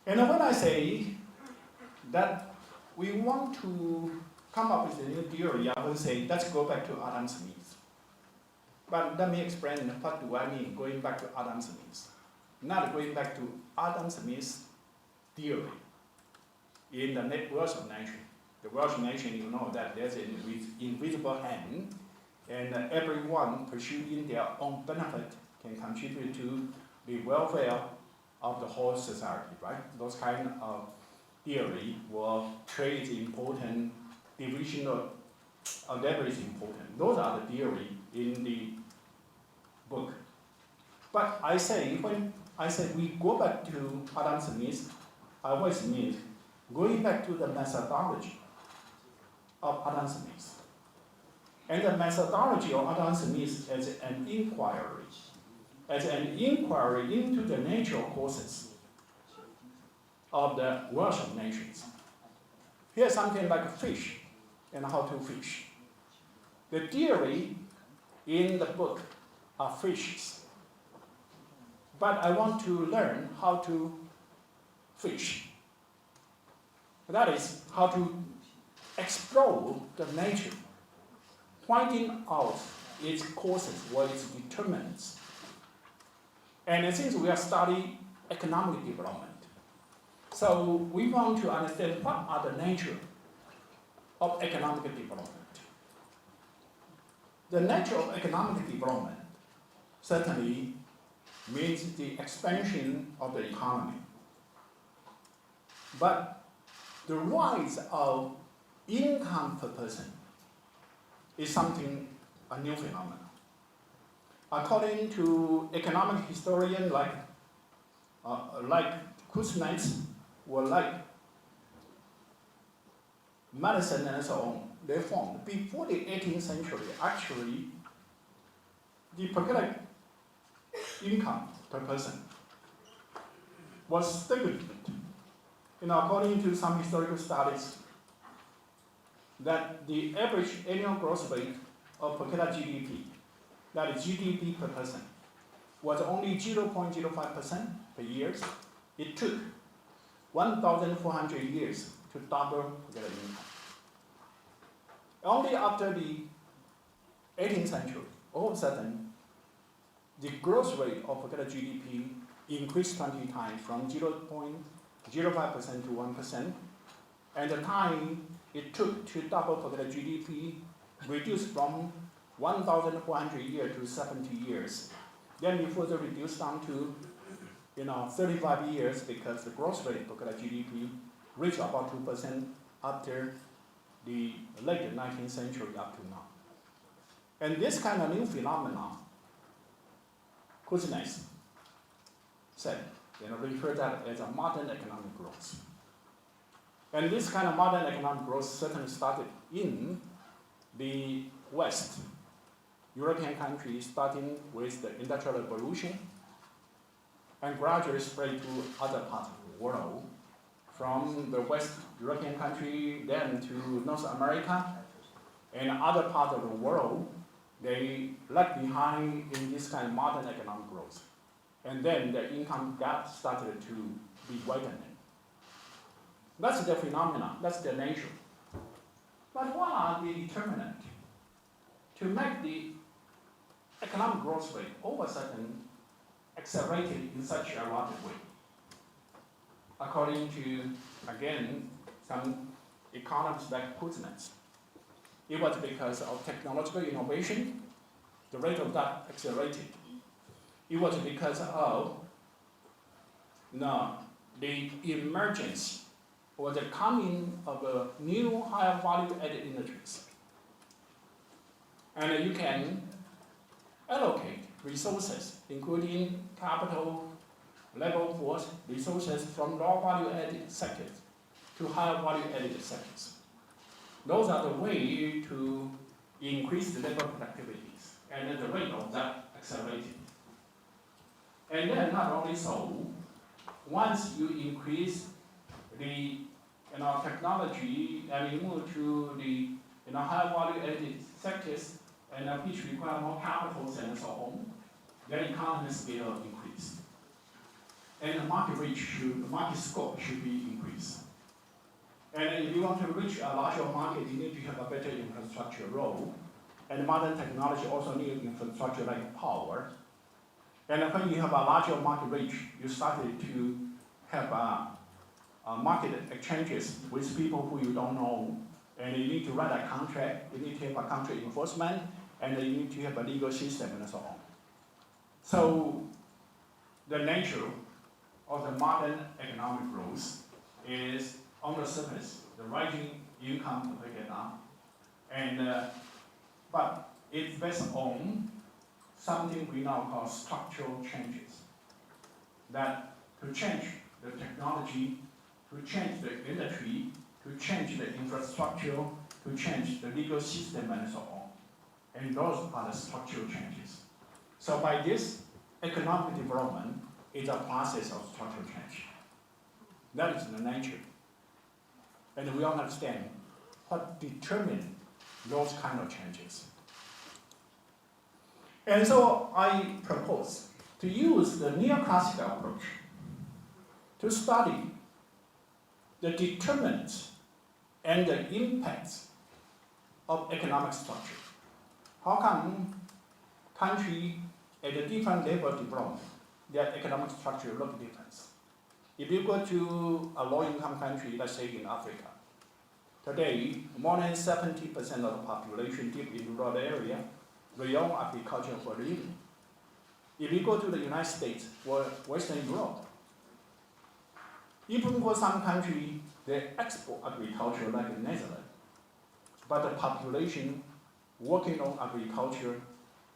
And when I say that we want to come up with a new theory, I will say, let's go back to Adam Smith. But let me explain what do I mean going back to Adam Smith. Not going back to Adam Smith's theory in the world of nature. The world of nature, you know that there's an invisible hand, and everyone pursuing their own benefit can contribute to the welfare of the whole society, right? Those kind of theory where trade is important, division of labor is important. Those are the theory in the book. But I say, when I say we go back to Adam Smith, I always mean going back to the methodology of Adam Smith. And the methodology of Adam Smith as an inquiry into the natural causes of the world of nations. Here's something like a fish and how to fish. The theory in the book are fishes. But I want to learn how to fish. That is, how to explore the nature, pointing out its causes, what its determinants. And since we are studying economic development, so we want to understand what are the nature of economic development. The nature of economic development certainly means the expansion of the economy. But the rise of income per person is something, a new phenomenon. According to economic historian like Kuznets or like Madison and so on, they found before the 18th century, actually, the per capita income per person was stagnant. According to some historical studies, that the average annual growth rate of per capita GDP, that is GDP per person, was only 0.05% per year. It took 1,400 years to double per capita income. Only after the 18th century, all of a sudden, the growth rate of per capita GDP increased 20 times from 0.05% to 1%, and the time it took to double per capita GDP reduced from 1,400 years to 70 years. Then it further reduced down to 35 years because the growth rate per capita GDP reached about 2% after the late 19th century up to now. And this kind of new phenomenon, Kuznets said, refer that as a modern economic growth. And this kind of modern economic growth certainly started in the West. European countries starting with the Industrial Revolution and gradually spread to other parts of the world. From the West European country, then to North America and other parts of the world, they lag behind in this kind of modern economic growth. And then the income gap started to be widening. That's the phenomenon, that's the nature. But what are the determinants to make the economic growth rate all of a sudden accelerated in such a rapid way? According to, again, some economists like Kuznets, it was because of technological innovation, the rate of that accelerated. It was because of the emergence or the coming of a new higher value-added industries. And you can allocate resources, including capital, labor force, resources from low value-added sectors to higher value-added sectors. Those are the way to increase the labor productivities, and the rate of that accelerated. And then not only so, once you increase the technology and you move to the high value-added sectors and which require more capitals and so on, then economy scale increase. and the market scope should be increased. And if you want to reach a larger market, you need to have a better infrastructure role. And modern technology also needs infrastructure like power. And when you have a larger market reach, you started to have market exchanges with people who you don't know. And you need to write a contract, you need to have a contract enforcement, and you need to have a legal system and so on. So the nature of the modern economic growth is on the surface, the rising income per capita, but it's based on something we now call structural changes. That to change the technology, to change the industry, to change the infrastructure, to change the legal system and so on. And those are the structural changes. So by this, economic development is a process of structural change. That is the nature. And we all understand what determines those kind of changes. And so I propose to use the neoclassical approach to study the determinants and the impacts of economic structure. How come countries at a different level of development, their economic structure look different? If you go to a low-income country, let's say in Africa, today more than 70% of the population live in rural area, rely on agriculture for living. If you go to the United States or Western Europe, even for some countries, they export agriculture like the Netherlands, but the population working on agriculture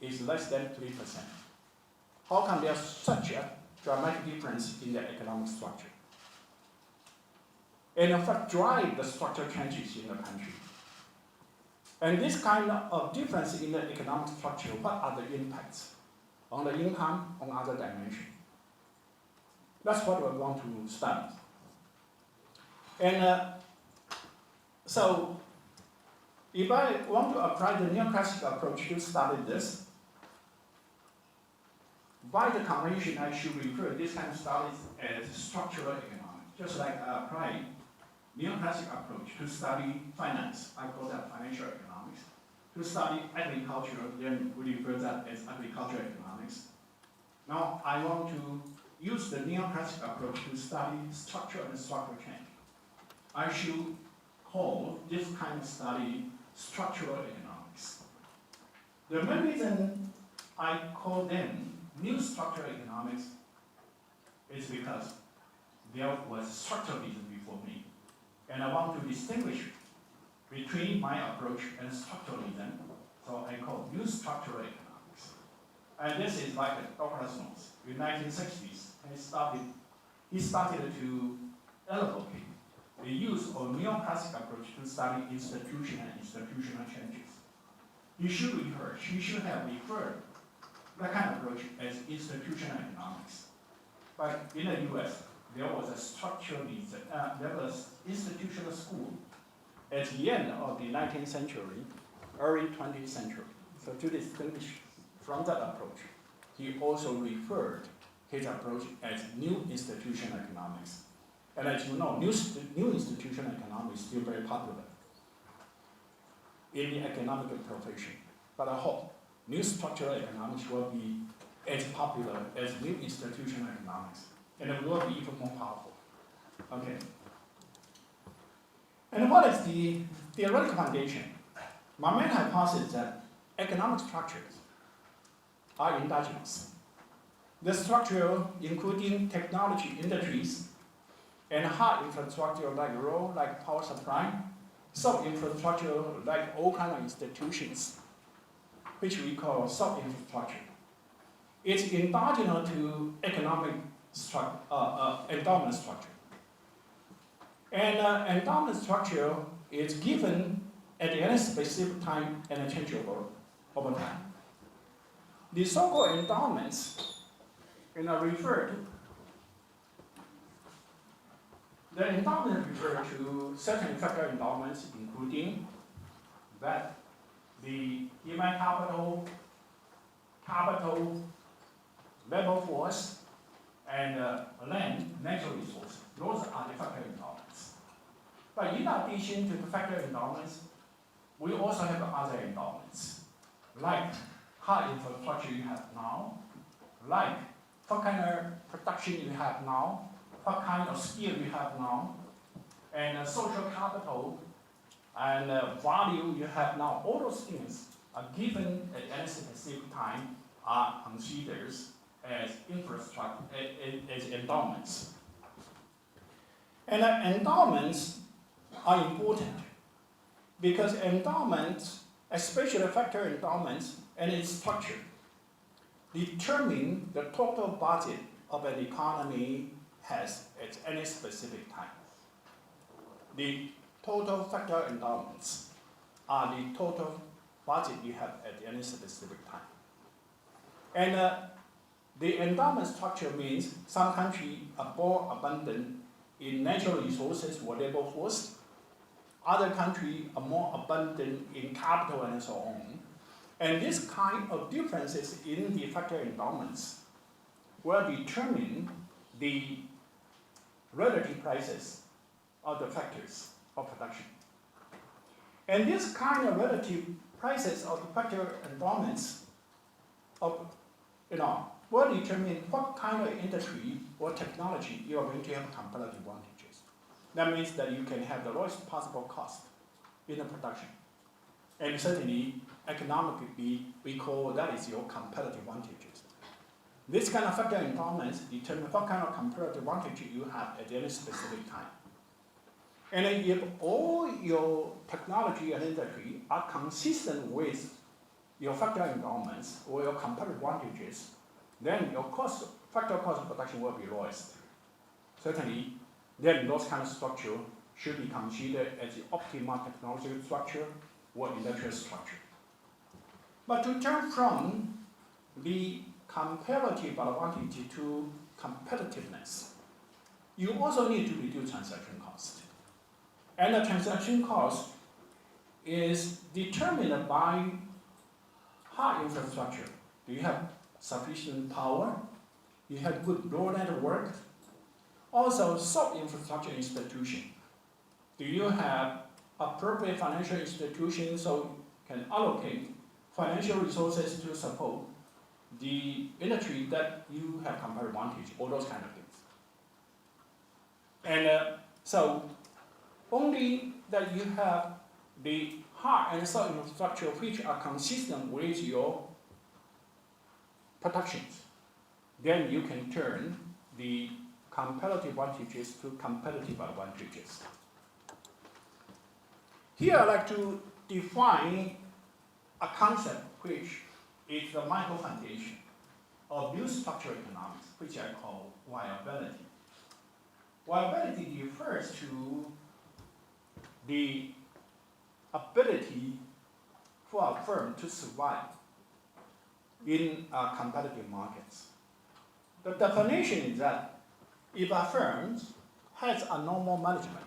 is less than 3%. How come there's such a dramatic difference in their economic structure? And what drives the structural changes in the country? And this kind of difference in the economic structure, what are the impacts on the income, on other dimensions? That's what we want to study. And so, if I want to apply the neoclassical approach to study this, by the convention, I should refer this kind of studies as structural economics, just like I apply neoclassical approach to study finance, I call that financial economics. To study agriculture, then we refer that as agricultural economics. Now, I want to use the neoclassical approach to study structure and structural change. I should call this kind of study structural economics. The main reason I call them new structural economics is because there was structuralism before me. And I want to distinguish between my approach and structuralism, so I call new structural economics. And this is like Douglas North. In the 1960s, he started to advocate the use of neoclassical approach to study institution and institutional changes. He should have referred that kind of approach as institutional economics. But in the US, there was a structuralism, there was institutional school at the end of the 19th century, early 20th century. So to distinguish from that approach, he also referred his approach as new institutional economics. And as you know, new institutional economics is still very popular in the economic profession. But I hope new structural economics will be as popular as new institutional economics, and it will be even more powerful. Okay. And what is the theoretical foundation? My main hypothesis is that economic structures are endogenous. The structure, including technology industries and hard infrastructure like road, like power supply, soft infrastructure like all kinds of institutions, which we call soft infrastructure. It's endogenous to economic endowment structure. And endowment structure is given at any specific time and changeable over time. The so-called endowments refer to the endowment refer to certain factor endowments, including that the human capital, labor force, and land, natural resources. Those are the factor endowments. But in addition to the factor endowments, we also have other endowments, like hard infrastructure you have now, like what kind of production you have now, what kind of skill you have now, and social capital and value you have now. All those things are given at any specific time are considered as infrastructure, as endowments. And endowments are important because endowments, especially factor endowments and its structure, determine the total budget of an economy has at any specific time. The total factor endowments are the total budget you have at any specific time. And the endowment structure means some countries are more abundant in natural resources or labor force. Other countries are more abundant in capital and so on. And this kind of differences in the factor endowments will determine the relative prices of the factors of production. And this kind of relative prices of the factor endowments will determine what kind of industry or technology you are going to have competitive advantages. That means that you can have the lowest possible cost in the production. And certainly, economically, we call that is your competitive advantages. This kind of factor endowments determine what kind of competitive advantage you have at any specific time. And if all your technology and industry are consistent with your factor endowments or your competitive advantages, then your factor cost of production will be lowest. Certainly, then those kind of structure should be considered as the optimal technological structure or industrial structure. But to turn from the comparative advantage to competitiveness, you also need to reduce transaction cost. And the transaction cost is determined by hard infrastructure. Do you have sufficient power? You have good road network? Also, soft infrastructure institution. Do you have appropriate financial institutions so you can allocate financial resources to support the industry that you have comparative advantage, all those kind of things. And so only that you have the hard and soft infrastructure which are consistent with your productions, then you can turn the comparative advantages to competitive advantages. Here I'd like to define a concept which is the micro foundation of new structural economics, which I call viability. Viability refers to the ability for a firm to survive in competitive markets. The definition is that if a firm has a normal management,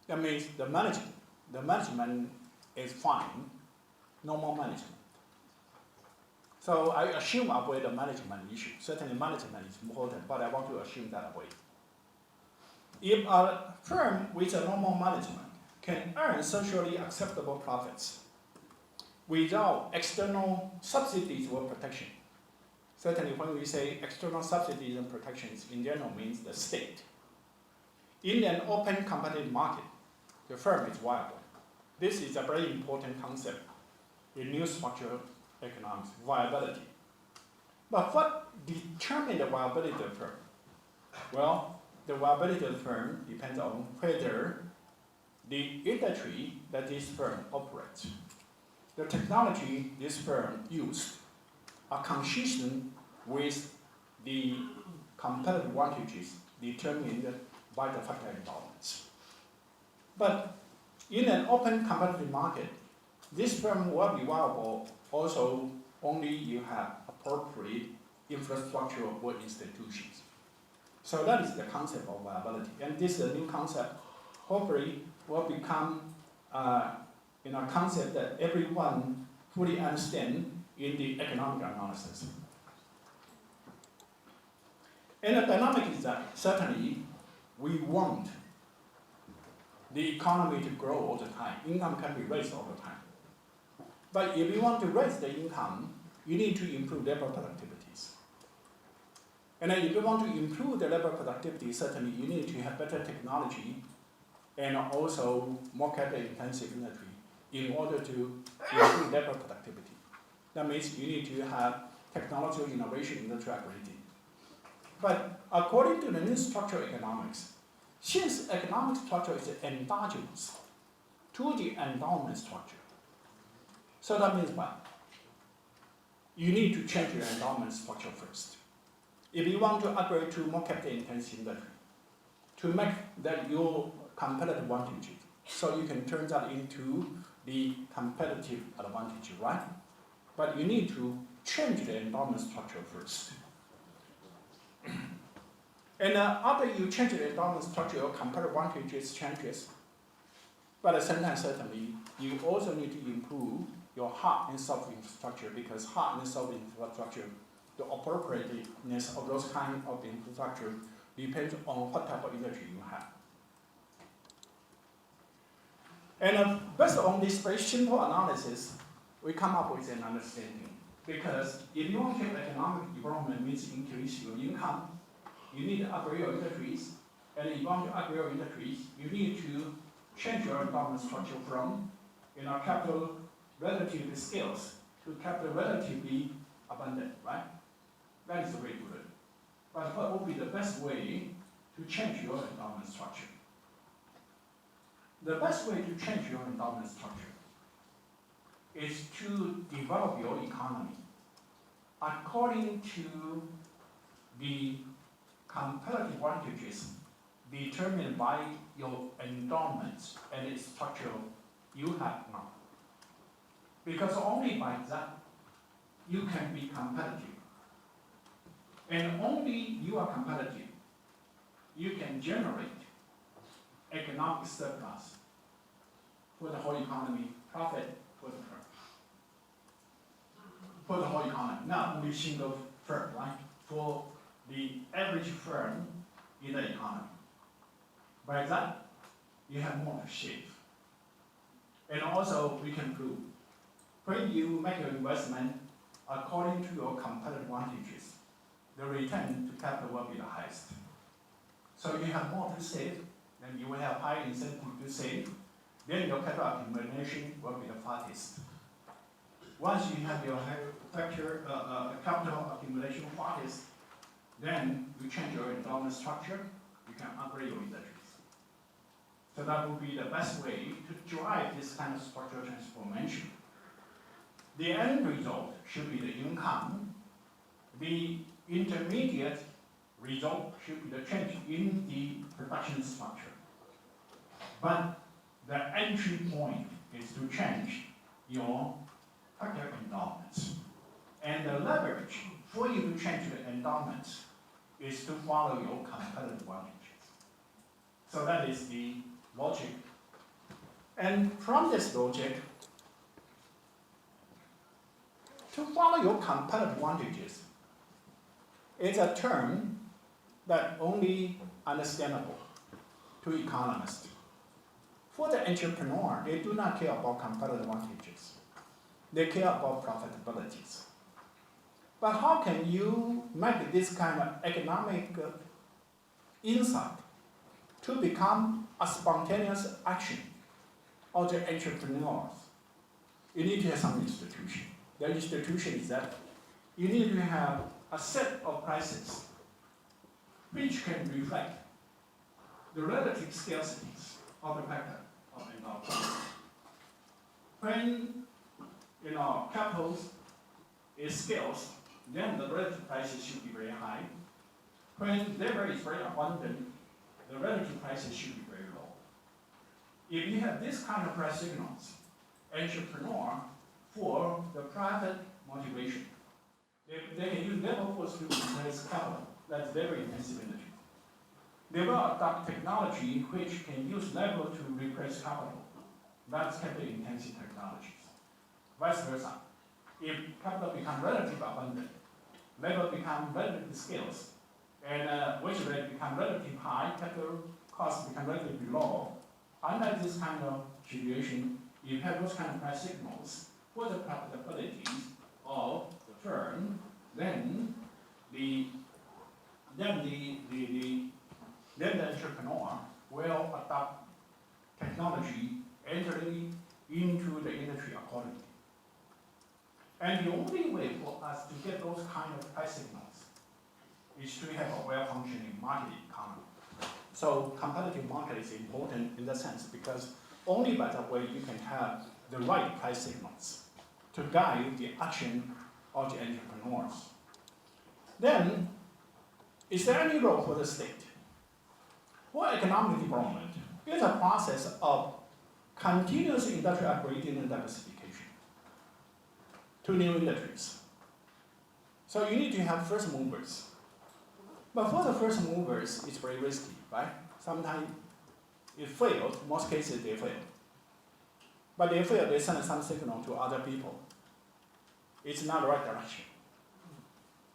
that means the management is fine, normal management. So I assume avoid the management issue. Certainly management is important, but I want to assume that away. If a firm with a normal management can earn socially acceptable profits without external subsidies or protection, certainly when we say external subsidies and protections, in general means the state. In an open competitive market, the firm is viable. This is a very important concept in new structural economics, viability. But what determines the viability of the firm? Well, the viability of the firm depends on whether the industry that this firm operates, the technology this firm uses, are consistent with the competitive advantages determined by the factor endowments. But in an open competitive market, this firm will be viable also only you have appropriate infrastructure or institutions. So that is the concept of viability. And this is a new concept, hopefully will become a concept that everyone fully understands in the economic analysis. And the dynamic is that certainly we want the economy to grow all the time. Income can be raised all the time. But if you want to raise the income, you need to improve labor productivities. And then if you want to improve the labor productivity, certainly you need to have better technology and also more capital-intensive industry in order to improve labor productivity. That means you need to have technological innovation in the ability. But according to the new structural economics, since economic structure is endogenous to the endowment structure, so that means what? You need to change your endowment structure first. If you want to upgrade to more capital-intensive industry, to make that your competitive advantage, so you can turn that into the competitive advantage, right? But you need to change the endowment structure first. And after you change the endowment structure, your competitive advantages changes. But at the same time, certainly, you also need to improve your hard and soft infrastructure, because hard and soft infrastructure, the appropriateness of those kind of infrastructure depends on what type of industry you have. And based on this very simple analysis, we come up with an understanding. Because if you want to have economic development means increase your income, you need to upgrade your industries. And if you want to upgrade your industries, you need to change your endowment structure from capital relatively scarce to capital relatively abundant, right? That is the way to do it. But what would be the best way to change your endowment structure? The best way to change your endowment structure is to develop your economy according to the competitive advantages determined by your endowments and its structure you have now. Because only by that you can be competitive. And only you are competitive, you can generate economic surplus for the whole economy, profit for the firm. For the whole economy, not only single firm, right? For the average firm in the economy. By that, you have more to shave. And also, we can prove, when you make your investment according to your competitive advantages, the return to capital will be the highest. So you have more to save, then you will have high incentive to save, then your capital accumulation will be the fastest. Once you have your capital accumulation fastest, then you change your endowment structure, you can upgrade your industries. So that would be the best way to drive this kind of structural transformation. The end result should be the income. The intermediate result should be the change in the production structure. But the entry point is to change your capital endowments. And the leverage for you to change the endowments is to follow your competitive advantages. So that is the logic. And from this logic, to follow your competitive advantages is a term that only understandable to economists. For the entrepreneur, they do not care about competitive advantages. They care about profitabilities. But how can you make this kind of economic insight to become a spontaneous action of the entrepreneurs? You need to have some institution. The institution is that you need to have a set of prices which can reflect the relative scarcities of the factor of endowment. When capital is scarce, then the relative prices should be very high. When labor is very abundant, the relative prices should be very low. If you have this kind of price signals, entrepreneur for the private motivation, they can use labor force to replace capital. That's very intensive industry. They will adopt technology which can use labor to replace capital. That's capital intensive technologies. Vice versa. If capital becomes relatively abundant, labor becomes relatively scarce, and wage rate become relatively high, capital costs become relatively low. Under this kind of situation, you have those kind of price signals for the profitability of the firm, then the entrepreneur will adopt technology entering into the industry accordingly. And the only way for us to get those kind of price signals is to have a well-functioning market economy. So competitive market is important in that sense because only by that way you can have the right price signals to guide the action of the entrepreneurs. Then, is there any role for the state? Well, economic development is a process of continuous industrial upgrading and diversification to new industries. So you need to have first movers. But for the first movers, it's very risky, right? Sometimes it fails, most cases they fail. But they fail, they send some signal to other people. It's not the right direction.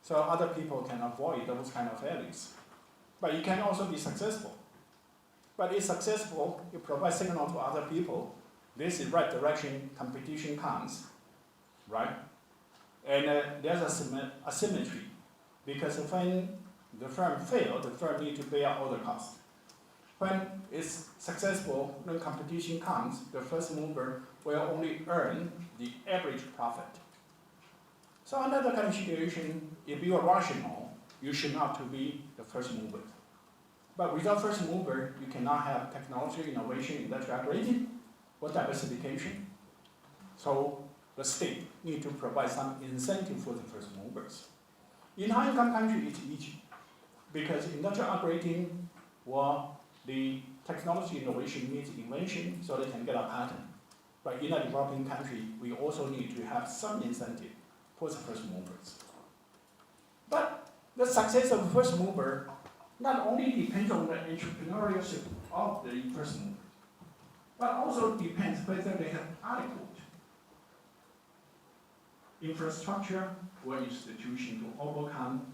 So other people can avoid those kind of failures. But you can also be successful. But if successful, you provide signal to other people, this is right direction, competition comes, right? And there's asymmetry, because when the firm fails, the firm needs to bear all the costs. When it's successful, when competition comes, the first mover will only earn the average profit. So under that kind of situation, if you are rational, you should not to be the first mover. But without first mover, you cannot have technology, innovation, industrial upgrading, or diversification. So the state needs to provide some incentive for the first movers. In high-income country, it's easy, because industrial upgrading or the technology innovation needs invention so they can get a patent. But in a developing country, we also need to have some incentive for the first movers. But the success of the first mover not only depends on the entrepreneurship of the first mover, but also depends whether they have adequate infrastructure or institution to overcome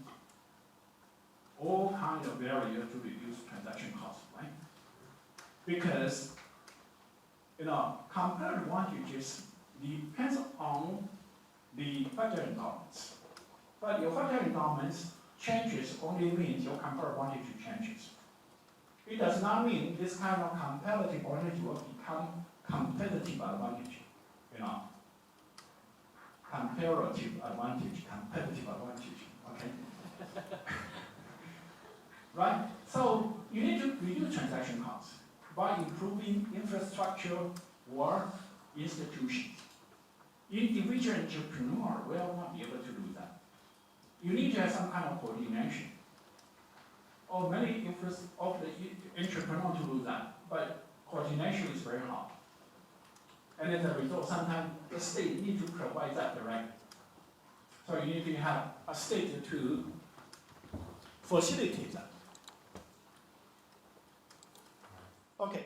all kinds of barriers to reduce transaction costs, right? Because, comparative advantages depends on the factor endowments. But your factor endowments changes only means your comparative advantage changes. It does not mean this kind of comparative advantage will become competitive advantage, comparative advantage, competitive advantage, okay? Right? So you need to reduce transaction costs by improving infrastructure or institutions. Individual entrepreneur will not be able to do that. You need to have some kind of coordination. Or many of the entrepreneur to do that, but coordination is very hard. And as a result, sometimes the state needs to provide that directly. So you need to have a state to facilitate that. Okay.